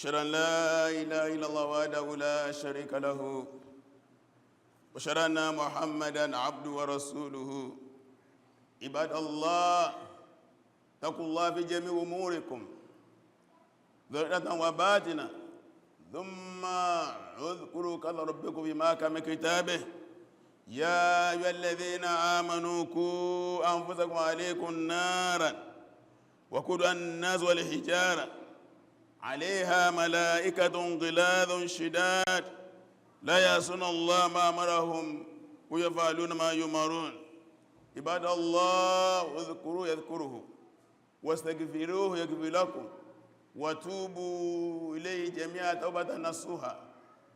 أشهد أن لا إله إلا الله وحده لا شريك له وأشهد أن محمدا عبده ورسوله عباد الله اتقوا الله في جميع أموركم ظاهرة وباطنة ثم اذكروا قول ربكم في محكم كتابه يا أيها الذين آمنوا قوا أنفسكم وأهليكم نارا وقودها الناس والحجارة عليها ملائكة غلاظ شداد لا يعصون الله ما أمرهم ويفعلون ما يؤمرون عباد الله اذكروه يذكره واستغفروه يغفر لكم وتوبوا إليه جميعا توبة نصوحا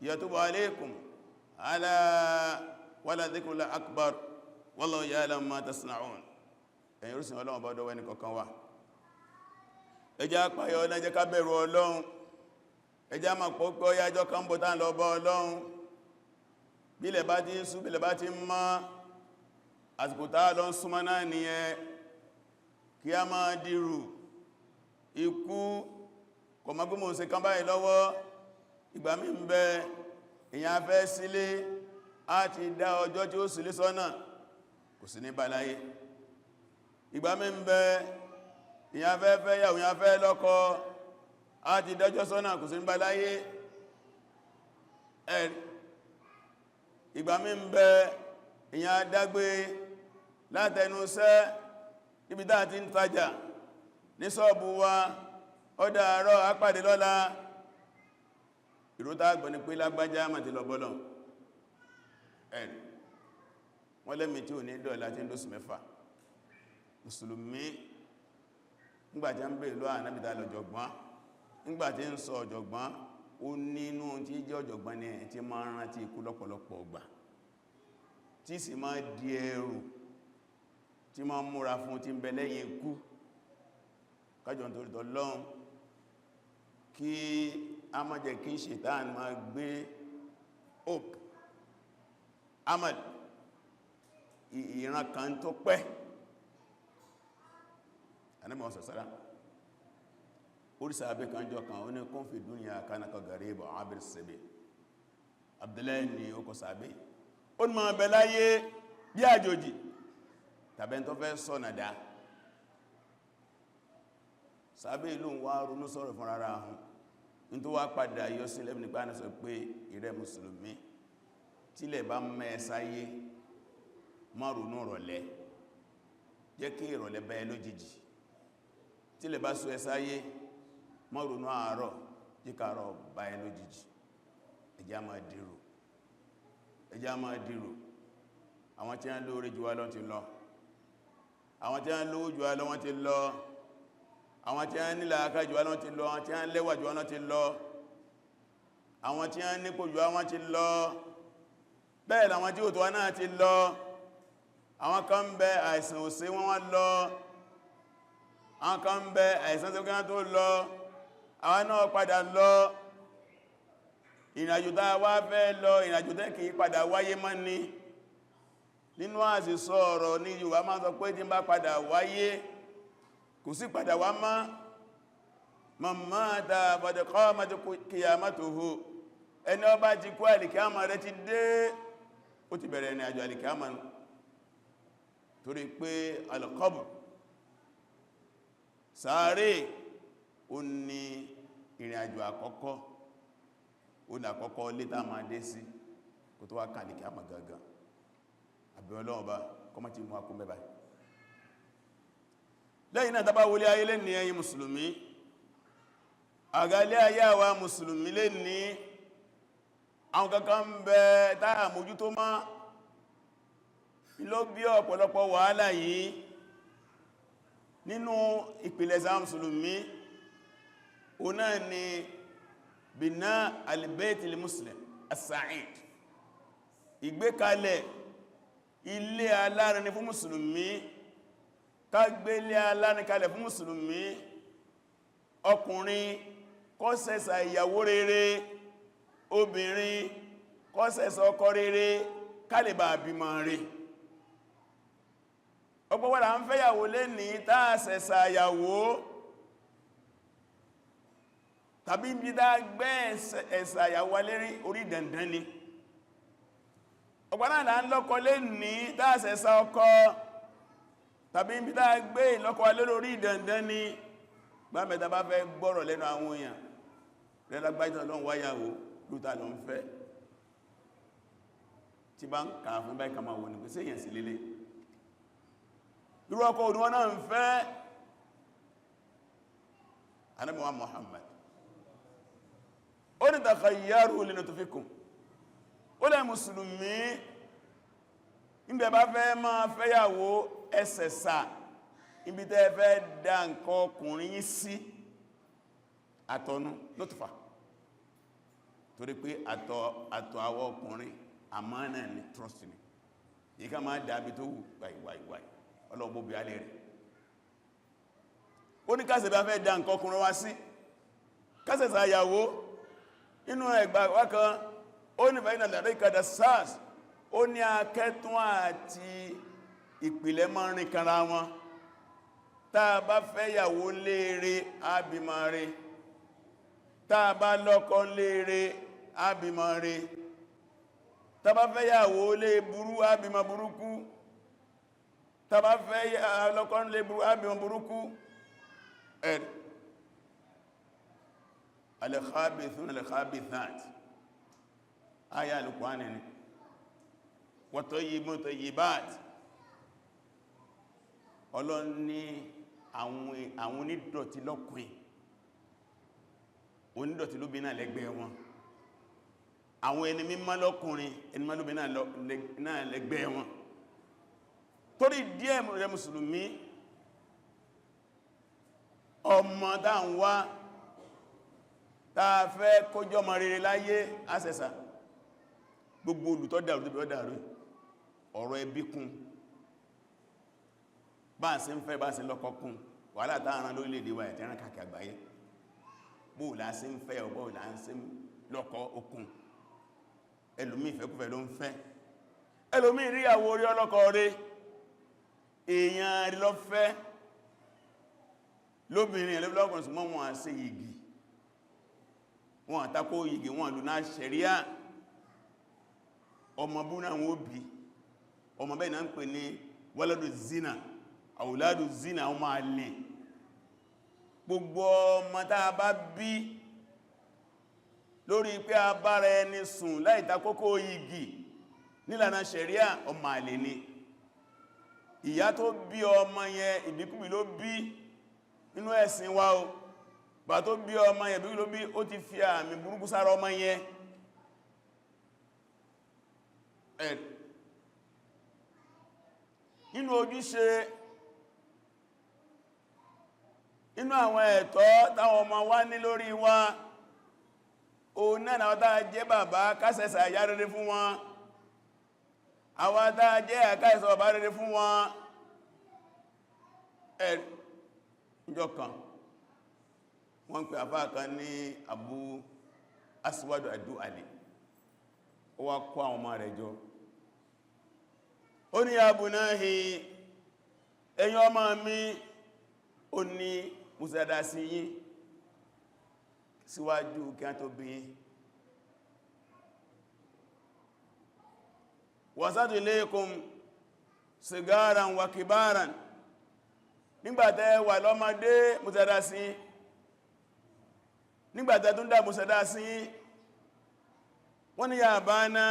يتوب عليكم على ولا ذكر الله أكبر والله يعلم ما تصنعون ẹ̀yin orísìn Ọlọ́run bá dọ́wọ́ ẹni kọ̀kan wá ẹjá pàyọ ọ̀nà ẹjẹ́ ká bẹ̀rù Ọlọ́run ẹjá máa pọ̀pọ̀ ọyájọ́ kan bọ̀ tán lọ bá Ọlọ́run bílẹ̀ bá ti ń sú bílẹ̀ bá ti ń mọ́ àsìkò táà lọ ń súnmọ́ náà nìyẹn kí a máa dìrù ikú kò mọ́ gbọ́mọ̀ ṣe kan báyìí lọ́wọ́ ìgbà mí ń bẹ èyàn fẹ́ sílé á ti dá ọjọ́ tí ó sílé sọ́nà kò sí ní bàláyé ìgbà mí ń bẹ èyàn fẹ́ fẹ́ yàwó èyàn fẹ́ lọ́kọ á ti dájọ́ sọ́nà kò sí ní bàláyé ìgbà mí ń bẹ èyàn dágbé látẹnusẹ́ ibi dáa ti ń tajà ní ṣọ́ọ̀bù wa ọdá àárọ̀ àpàdé lọ́la ìrótà àgbọ̀ ní pé lágbájá mà ti lọ bọ́lọ̀ ẹ̀rì wọ́n lẹ́mì tí ò ní dọ̀ láti ń dóṣù mẹ́fà mùsùlùmí nígbàtí ń bèèrè lọ́wọ́ ànábìdá lọ́jọ̀gbọ́n nígbàtí ń sọ ọ̀jọ̀gbọ́n ó nínú tí jẹ́ ọ̀jọ̀gbọ́n ní ẹ̀ tí máa ń rántí ikú lọ́pọ̀lọpọ̀ ọgbà tí sì máa di ẹrù tí máa ń múra fún tí ń bẹ lẹ́yìn ikú kájọ nítorí t'Ọlọ́run kí a má jẹ́ kí ṣètán máa gbé hope amal ìran kan tó pẹ́ Ànábì sọ̀sára orísà abẹ́ kan jọ kan ó ní kún fi dúnyà kánàkà gàríbà abir sẹ́bẹ̀ Abdullahi ni ó kọ sàbẹ̀ ó ní máa bẹ láyé bí àjòjì tàbẹ́ tó fẹ́ sọ́nàdá sàbẹ̀ ìlú wá ronú sọ̀rọ̀ fún rárá ahùn ní tó wá padà yọ sílẹ̀ nípa ní sọ pé ìrẹ́ mùsùlùmí tílẹ̀ bá mẹ́ẹ̀sáyé má ronú rọ̀lẹ́ jẹ́ kí ìrọ̀lẹ́ bá ẹ lójijì tílẹ̀ bá sọ ẹsáyé má ronú àárọ̀ jẹ́ káàrọ̀ bá ẹ lójijì ẹjá máa dìrò àwọn tí a ń lóore jù wá lọ ti lọ àwọn tí a ń lówó jù wá lọ wọ́n ti lọ àwọn tí a ń nílà aká jù wá lọ ti lọ àwọn tí a ń lẹ́wà jù wá lọ ti lọ àwọn tí a ń nípò jù wá wọ́n ti lọ bẹ́ẹ̀ làwọn tí ó tó wá náà ti lọ àwọn kan ń bẹ àìsàn òsè wọ́n wá lọ àwọn kan ń bẹ àìsàn tó kán tó lọ àwọn náà padà lọ ìrìnàjò tá wá fẹ́ lọ ìrìnàjò tẹ́ kìí padà wáyé mọ́ ní nínú àsìsọ ọ̀rọ̀ ní Yorùbá máa sọ pé tí ń bá padà wáyé kò sí padà wá má mamata bọ̀dẹ̀kọ́ mọ́tí kìyàmátòhò ẹni ó bá ti kú àlìkíámà rẹ̀ ti dé ó ti bẹ̀rẹ̀ ní àjò àlìkíámà torí pé alqabr sàárè ó ní ìrìn àjò àkọ́kọ́ ó ní àkọ́kọ́ létà máa dé sí kò tó wá kàn àlìkíámà gangan àbí Ọlọ́run bá kọmọ́ ti mú akún mẹ́bà lẹ́yìn náà tàbá wọlé ayé lẹ́ni ẹ̀yin mùsùlùmí àgálẹ́ ayé àwa mùsùlùmí lẹ́ni àwọn kankan ń bẹ táà mójú tó má ló bí ọ̀pọ̀lọpọ̀ wàhálà yìí nínú ìpìlẹ̀ sáà mùsùlùmí o náà ni bìná al-bayt al-muslim as-sa'id ìgbékalẹ̀ ilé alárinrin fún mùsùlùmí ká gbé ilé alárinrin kalẹ̀ fún mùsùlùmí ọkùnrin kó sẹ̀sà ìyàwó rere obìnrin kó sẹ̀sà ọkọ rere kálẹ̀bà bímọ rẹ̀ ọ̀pọ̀ wọ́n ń fẹ́yàwó lé ní táà sẹ̀sà ìyàwó tàbí bí dá gbé ẹ̀sà ìyàwó lérí orí dandan ni ọ̀pọ̀ náà ń lọ́kọ lé ní dáàsẹ̀sà ọkọ tàbí bí dá gbé ìlọ́kọ lérí orí dandan ni bá mẹ́ta bá fẹ́ gbọ́rọ̀ lẹ́nu àwọn èèyàn rẹ̀ lágbájá lọ́n wáyàwó lúta lọ ń fẹ́ tí bá ń kà fún báyìí kàmà wọ́n ni pé sí èyàn sí lélé irú ọkọ òní wọn náà ń fẹ́ Ànábì wa Muhammad ó ní takhayyaru linutfikum ó lẹ́ mùsùlùmí níbẹ̀ bá fẹ́ máa fẹ́yàwó ẹsẹ̀sà ibi tẹ́ fẹ́ dá nǹkan ọkùnrin yín sí àtọ̀nú lótùfà torí pé àtọ̀ àwọ ọkùnrin àmánà ni trust ni yíká máa dábí tó wù wáìwáìwáì ọlọ́gbọ́ bí alẹ́ rẹ̀ ó ní kásẹ̀ bá fẹ́ dá nǹkan ọkùnrin wá sí kásẹ̀ sàyàwó inú ẹgbà wákan ó ní fàyínà lẹ́rẹ́ ìkàdà sars ó ní akẹ́tún àti ìpìlẹ̀ máa rìn kanra wọn táa bá fẹ́ yàwó léèrè ábìmọ̀ rẹ̀ táa bá lọ́kọ léèrè ábìmọ̀ rẹ̀ táa bá fẹ́ yàwó lé burú ábìmọ̀ burúkú táa bá fẹ́ lọ́kọ lé burú ábìmọ̀ burúkú al-khabithun al-khabithat aya al-Qur'an ni wa tayyibun tayyibat Ọlọ́run ní àwọn onídọ̀tí lọ́kùnrin onídọ̀tí lóbìnrin náà lẹ́gbẹ̀ẹ́ wọn àwọn ẹni mímọ́ lọ́kùnrin ẹni mímọ́ lóbìnrin náà lẹ́gbẹ̀ẹ́ wọn torí díẹ̀ rẹ̀ mùsùlùmí ọmọ táà ń wá táà fẹ́ kójọ́ mọ rere láyé àṣẹ̀sà gbogbo olùtọ́ dàrú tó bí ó dàrú ọ̀rọ̀ ẹbí kún bá ń ṣe ń fẹ́ bá ń ṣe lọ́kọ kún wàhálà táàrán lórílẹ̀-èdè wa ẹ̀tẹ́rán kàkì àgbáyé bóòlá ṣe ń fẹ́ ọgbọ́ọ̀lá ń ṣe lọ́kọ okùn ẹlòmí ìfẹ́kúfẹ́ ló ń fẹ́ ẹlòmí ìríyàwó orí ọlọ́kọ rẹ̀ èèyàn rí lọ fẹ́ lóbìnrin ẹlẹ́bìlọ́gbọ̀n ṣùgbọ́n wọn à ṣe yìgì wọn àtakó yìgì wọn lù náà ṣẹ̀ríà ọmọ bú náà wọ́n bí ọmọ bẹ́ẹ̀ náà ń pè ní waladu zina àwòládù zina ọmọ alè gbogbo ọmọ tá a bá bí lórí pé a bára ẹni sùn láì takókó yìgì nílànà ṣẹ̀ríà ọmọ alè ni ìyá tó bí ọmọ yẹn ìbíkúbí ló bí nínú ẹ̀sìn wa o bà tó bí ọmọ yẹn bí ló bí ó ti fi àmì burúkú sára ọmọ yẹn nínú ojúṣe inú àwọn ẹ̀tọ́ táwọn ọmọ wa ní lórí wa o náà náà tá jẹ́ bàbá kásẹ̀sà ìyá rere fún wọn àwọn tá jẹ́ àkáìsọ̀ bàbá rere fún wọn ìjọ kan wọ́n pè àfáà kan ní Abu Aswadu Adu-Ali ó wá kó àwọn ọmọ rẹ̀ jọ ó ní abunahi ẹ̀yin ọmọ mi ó ní musada sí yín síwájú kí a tó bí yín wasatu ilaykum sigaran wa kibaran nígbàtẹ́ wà lọ́mọdé musada sí nígbàtẹ́ tún dá musada sí wọ́n ní ya bana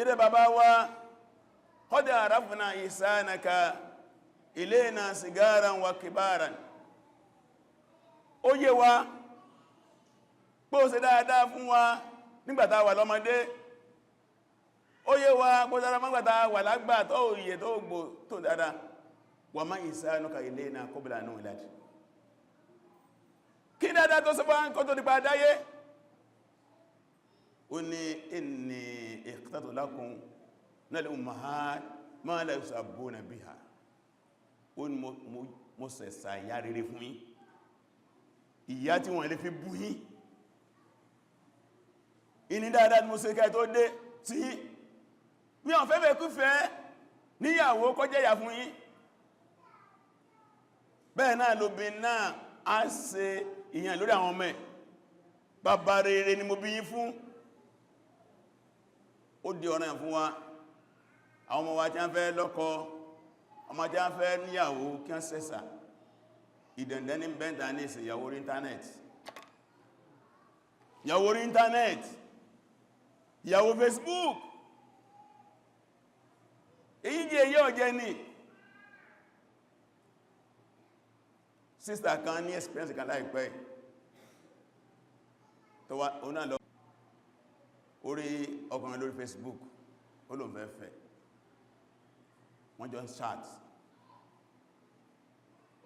ìrẹ bàbá wa qad arafna ihsanaka ilayna sigaran wa kibaran ó yé wa pé ó ṣe dáadáa fún wa nígbàtá wà lọ́mọdé ó yé wa pé ó dára nígbàtá wà lágbà tó yẹ tó gbò tó dáadáa wa ma ihsanuka ilayna qabla an nulad kí dáadáa tó ṣe fún wa kó tó dípa dáyé ó ní inni iqtatu lakum minal ummahat ma la yusabbuna biha ó ní mo sẹ̀sà ìyá rere fún yín ìyá tí wọ́n lè fi bú yín ìní dáadáa ni mo ṣe kẹ́ tó dé tí mi ò fẹ́ kúfẹ́ níyàwó kó jẹ́ ìyá fún yín bẹ́ẹ̀ náà lóbin náà a ṣe ìyàn lórí àwọn ọmọ ẹ̀. Bàbá rere ni mo bí yín fún. Ó di ọ̀ranyàn fún wa, àwọn ọmọ wa tí wọ́n fẹ́ lọ́kọ, ọmọ tí wọ́n fẹ́ níyàwó kí wọ́n sẹ́sà. Ìdẹ̀ndẹ̀ ní bẹ́ntà ní ìsìn ìyàwó orí íńtánẹ̀tì, ìyàwó orí íńtánẹ̀tì, ìyàwó Facebook. Èyí jẹ́ èyí ọ̀jẹ́ ní sister kan ní experience kan láìpẹ́ tó wá ọ̀nà lọ orí ọkùnrin lórí Facebook ó lò fẹ́fẹ́ wọ́n jọ ń chat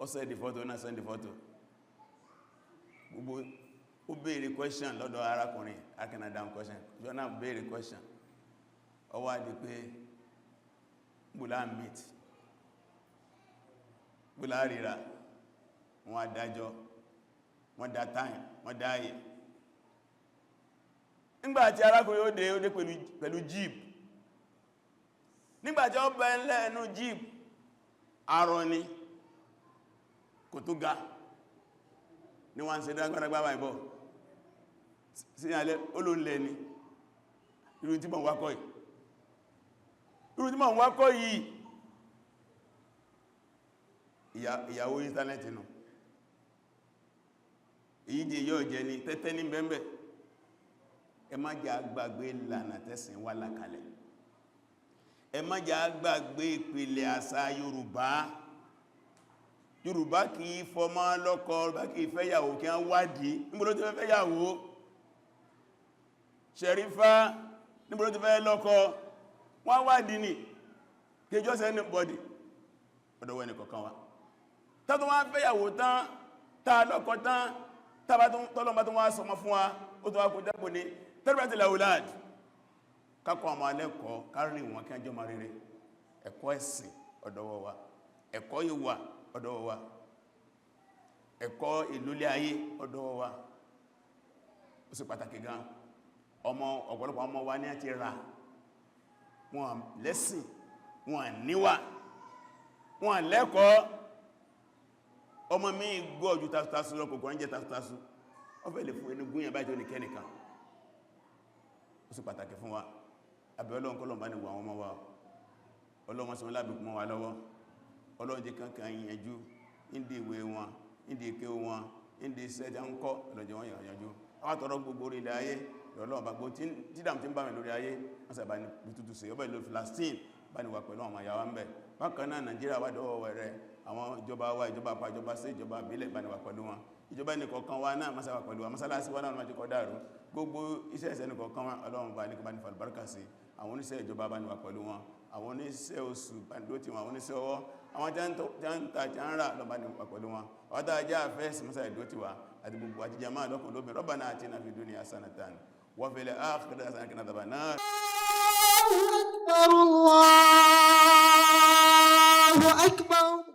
ó send photo náà send photo gbogbo ó béèrè question lọ́dọ̀ arákùnrin akẹ́nàdàm question jọ náà béèrè question ó wá di pé gbùlá meet gbùlá ríra wọ́n adájọ́ wọ́n dá time wọ́n dá ayé nígbàtí arákùnrin ó dé pẹ̀lú jeep nígbàtí ó bẹ́ lẹ́nu jeep arọ ni kò tó ga ní wọ́n ń ṣe dágbàdágbà ìbọ̀ sí alẹ́ olóòlẹ́ ni irú tí mọ̀ ń wákọ́ yìí ìyàwó íńtánẹ́ẹ̀tì nù èyí jẹ yóò jẹ ní tẹ́tẹ́ ní bẹ́ẹ̀bẹ̀ ẹ má jẹ́ àgbàgbé ìlànà tẹ́sìn wà lákalẹ̀ ẹ má jẹ́ àgbàgbé ìpìlẹ̀ àṣà Yorùbá kì í fọmọ lọ́kọ Yorùbá kì í fẹ́yàwó kí wọ́n wádìí níbo ló ti fẹ́ fẹ́yàwó Ṣẹ̀rífà níbo ló ti fẹ́ lọ́kọ wọ́n wádìí ní kéjọ́ sẹ́ni bọ́dì ọ̀dọ̀wọ́ ẹni kọ̀kan wa tàbí wọ́n fẹ́yàwó tán tàà lọ́kọ tán tọ́lọ́mbá tó wá sọmọ fún wa ó tó wá kó dápò ní tẹ́rẹ̀bẹ̀tìlẹ̀ aulad kákọ̀ ọmọ alẹ́kọ̀ọ́ kárí wọn kí ẹjọ́ ma rere ẹ̀kọ́ ẹ̀sìn ọ̀dọ̀wọ́ wa ẹ̀kọ́ ìwà ọ̀dọ̀wọ́ wa ẹ̀kọ́ ìlúlé ayé ọ̀dọ̀wọ́ wa ó sì pàtàkì gan ọ̀pọ̀lọpọ̀ ọmọ wa ní àti ra wọn lẹ́sìn wọn níwà wọn lẹ́kọ̀ọ́ ọmọ mi gbọ́ ju tasutasu lọ kòkòrò ń jẹ́ tasutasu ó fẹ́ lè fún ẹni gúnyàn báyìí tó ní kẹ́nìkan ó sì pàtàkì fún wa àbẹ̀ Ọlọ́run kọ́lọ̀ bá ní wà wọn mọ́ wa Ọlọ́run sọ lábìkún mọ́ wa lọ́wọ́ Ọlọ́run jẹ́ kankan yìnyẹjú ìdí ìwé wọn ìdí ike wọn ìdí iṣẹ́ tí a ń kọ́ ọlọ́jẹ́ wọn yànjú àwọn tọrọ gbogbo orí ilẹ̀ ayé Ọlọ́run bá gbó tí dàm tí ń bá mi lórí ayé wọ́n sàbá ní tútù sí ọbẹ̀ lórí Palestine bá ní wà pẹ̀lú àwọn àyàwó ń bẹ̀ bákan náà Nàìjíríà wà dọ́wọ́ rẹ̀ àwọn ìjọba wa ìjọba àpá ìjọba sí ìjọba ìbílẹ̀ bá ní wà pẹ̀lú wọn ìjọba ẹnìkọ̀ọ̀kan wa náà máa sáwà pẹ̀lú wa mọ́sálásí wa náà máa jẹ́ kó dàrú gbogbo iṣẹ́ ìṣẹ́ ẹnìkọ̀ọ̀kan wa Ọlọ́run bá ní kí bá ní falbarka sí àwọn oníṣẹ́ ìjọba bá ní wà pẹ̀lú wọn àwọn oníṣẹ́ oṣù bá ní dótí wọn àwọn oníṣẹ́ ọwọ́ àwọn jáǹtà jáǹrà lọ bá ní wà pẹ̀lú wọn àwọn tàà já fẹ́ sí mọ́sá ìdótí wa àti gbogbo àti jama lọ́kùn lóbi Rabbana atina fid dunya hasanatan wa fil akhirati hasanatan wa qina adhaban nar